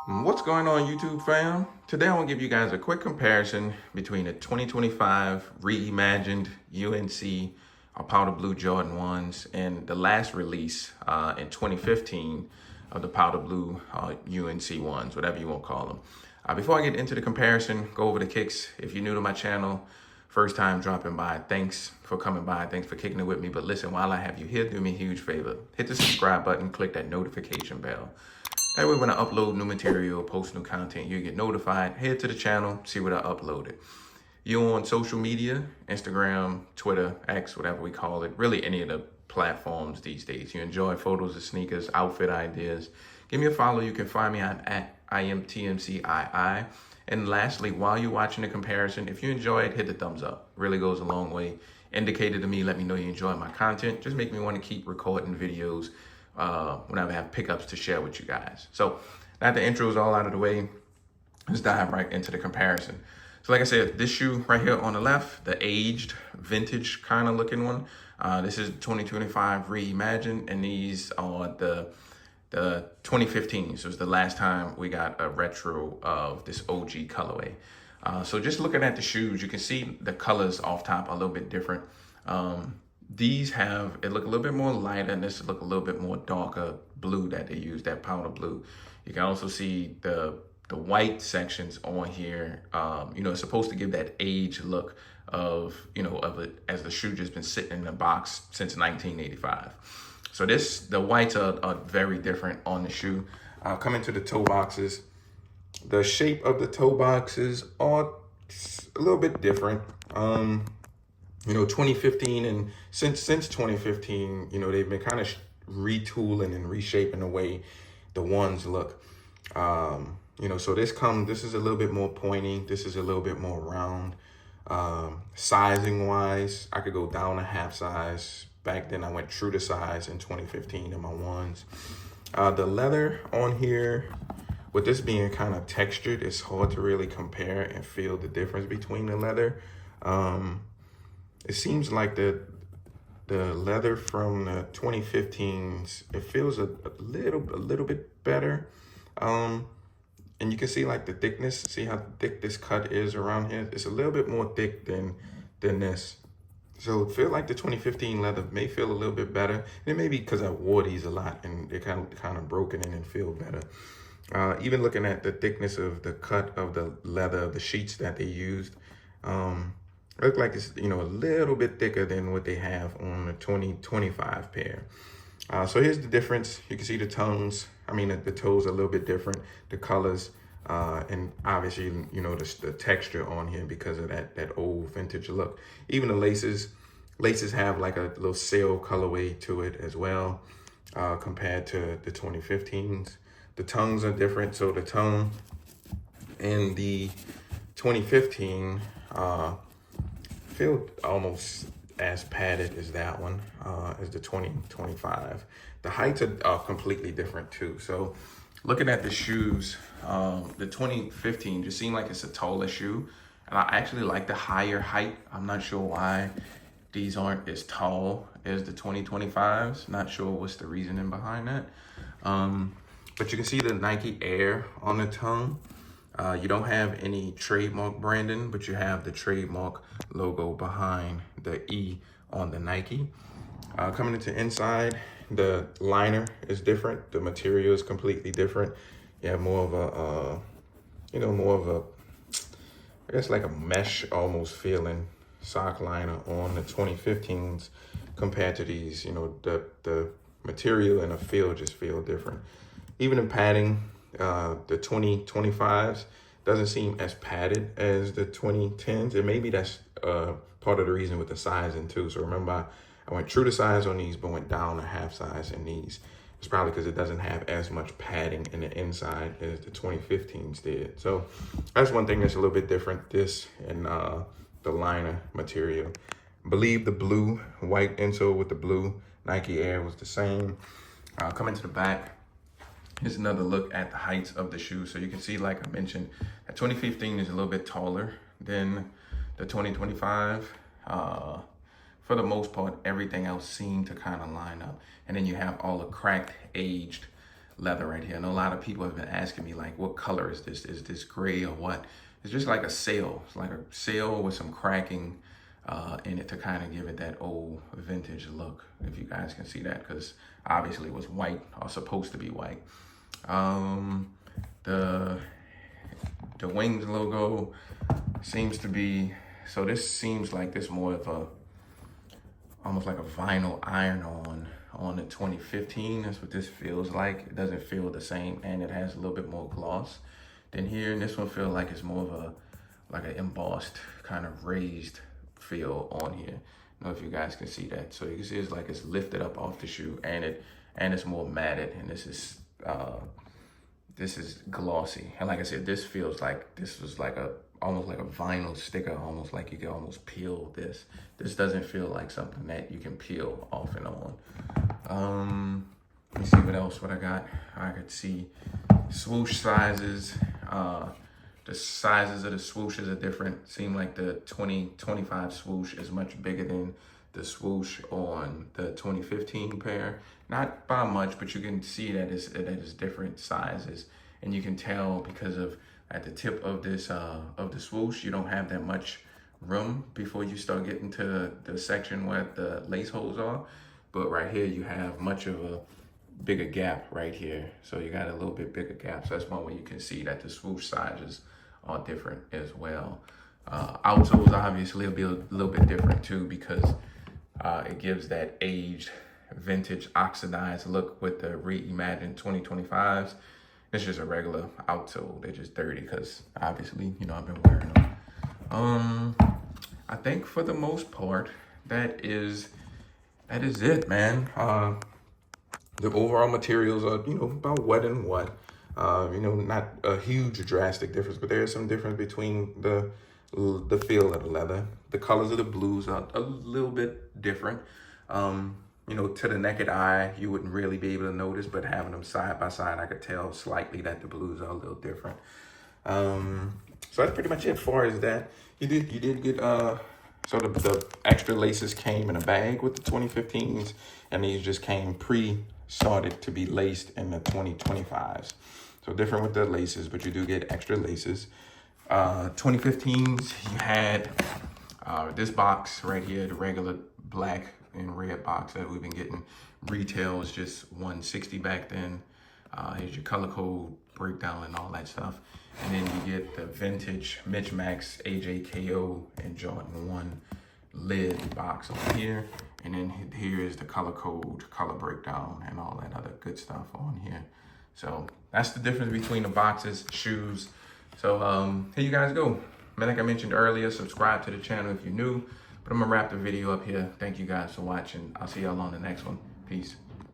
What's going on, YouTube fam? Today I want to give you guys a quick comparison between the 2025 Reimagined UNC Powder Blue Jordan 1s and the last release in 2015 of the Powder Blue UNC 1s, whatever you want to call them. Before I get into the comparison, go over the kicks. If you're new to my channel, first time dropping by, thanks for coming by. Thanks for kicking it with me. But listen, while I have you here, do me a huge favor. Hit the subscribe button, click that notification bell. That way when I upload new material, post new content, you get notified. Head to the channel, see what I uploaded. You on social media, Instagram, Twitter, X, whatever we call it, really any of the platforms these days. You enjoy photos of sneakers, outfit ideas, give me a follow. You can find me at iAMTMCII. And lastly, while you're watching the comparison, if you enjoy it, hit the thumbs up. Really goes a long way. Indicate it to me, let me know you enjoy my content. Just make me want to keep recording videos whenever I have pickups to share with you guys. So now the intro is all out of the way, let's dive right into the comparison. So like I said, this shoe right here on the left, the aged vintage kind of looking one, this is 2025 Reimagined, and these are the 2015. So it's the last time we got a retro of this OG colorway. So just looking at the shoes, you can see the colors off top are a little bit different. These have, it look a little bit more lighter, and this look a little bit more darker blue that they use, that powder blue. You can also see the white sections on here. It's supposed to give that age look of, of it as the shoe just been sitting in the box since 1985. So the whites are very different on the shoe. Coming to the toe boxes, the shape of the toe boxes are a little bit different. 2015 and since 2015, they've been kind of retooling and reshaping the way the ones look. So this is a little bit more pointy. This is a little bit more round. Sizing wise, I could go down a half size. Back then I went true to size in 2015 in my ones. The leather on here, with this being kind of textured, it's hard to really compare and feel the difference between the leather. It seems like the leather from the 2015s, it feels a little bit better. And you can see like the thickness, see how thick this cut is around here. It's a little bit more thick than this. So it feels like the 2015 leather may feel a little bit better. And it may be because I wore these a lot and they're kind of broken in and feel better. Even looking at the thickness of the cut of the leather, the sheets that they used, look like it's, a little bit thicker than what they have on the 2025 pair. So here's the difference. You can see the tones. The toes are a little bit different, the colors, and obviously, the texture on here because of that old vintage look. Even the laces have like a little sail colorway to it as well, compared to the 2015s. The tongues are different. So the tongue in the 2015, feel almost as padded as that one, as the 2025. The heights are completely different too. So looking at the shoes, the 2015 just seemed like it's a taller shoe. And I actually like the higher height. I'm not sure why these aren't as tall as the 2025s. Not sure what's the reasoning behind that. But you can see the Nike Air on the tongue. You don't have any trademark branding, but you have the trademark logo behind the E on the Nike. Coming into inside, the liner is different. The material is completely different. You have more of a, I guess like a mesh almost feeling sock liner on the 2015s compared to these. The material and the feel just feel different. Even in padding, the 2025s doesn't seem as padded as the 2010s, and maybe that's part of the reason with the sizing too. So remember, I went true to size on these, but went down a half size in these. It's probably because it doesn't have as much padding in the inside as the 2015s did. So that's one thing that's a little bit different. This and the liner material. I believe the blue, white insole with the blue Nike Air was the same. Coming to the back, here's another look at the heights of the shoe. So you can see, like I mentioned, that 2015 is a little bit taller than the 2025. For the most part, everything else seemed to kind of line up. And then you have all the cracked, aged leather right here. And a lot of people have been asking me like, what color is this? Is this gray or what? It's just like a sail. It's like a sail with some cracking in it to kind of give it that old vintage look, if you guys can see that, because obviously it was white, or supposed to be white. The wings logo seems to be, so this seems like this more of a, almost like a vinyl iron-on the 2015. That's what this feels like. It doesn't feel the same, and it has a little bit more gloss than here. And this one feels like it's more of a, like an embossed, kind of raised feel on here. I don't know if you guys can see that. So you can see it's like it's lifted up off the shoe, and it's more matted, and this is glossy. And like I said, this feels like this was like almost like a vinyl sticker, almost like you can almost peel this. This doesn't feel like something that you can peel off and on. Let me see what I got. I could see swoosh sizes. The sizes of the swooshes are different. Seem like the 2025 swoosh is much bigger than the swoosh on the 2015 pair. Not by much, but you can see that it's different sizes. And you can tell because of at the tip of this of the swoosh, you don't have that much room before you start getting to the section where the lace holes are. But right here, you have much of a bigger gap right here. So you got a little bit bigger gap. So that's one way you can see that the swoosh sizes are different as well. Outsoles obviously will be a little bit different too, because it gives that aged, vintage, oxidized look with the Reimagined 2025s. It's just a regular outsole. They're just dirty because obviously, you know, I've been wearing them. I think for the most part, that is it, man. The overall materials are, you know, about what and what. You know, not a huge drastic difference, but there is some difference between the feel of the leather. The colors of the blues are a little bit different. You know, to the naked eye, you wouldn't really be able to notice, but having them side by side, I could tell slightly that the blues are a little different. So that's pretty much it as far as that. You did get, so the extra laces came in a bag with the 2015s, and these just came pre-sorted to be laced in the 2025s. So different with the laces, but you do get extra laces. 2015s, you had this box right here, the regular black and red box that we've been getting. Retail is just $160 back then. Here's your color code breakdown and all that stuff. And then you get the vintage Mitch Max, AJKO, and Jordan 1 lid box over here. And then here is the color code, color breakdown, and all that other good stuff on here. So that's the difference between the boxes, shoes. So here you guys go. Man, like I mentioned earlier, subscribe to the channel if you're new. But I'm gonna wrap the video up here. Thank you guys for watching. I'll see y'all on the next one. Peace.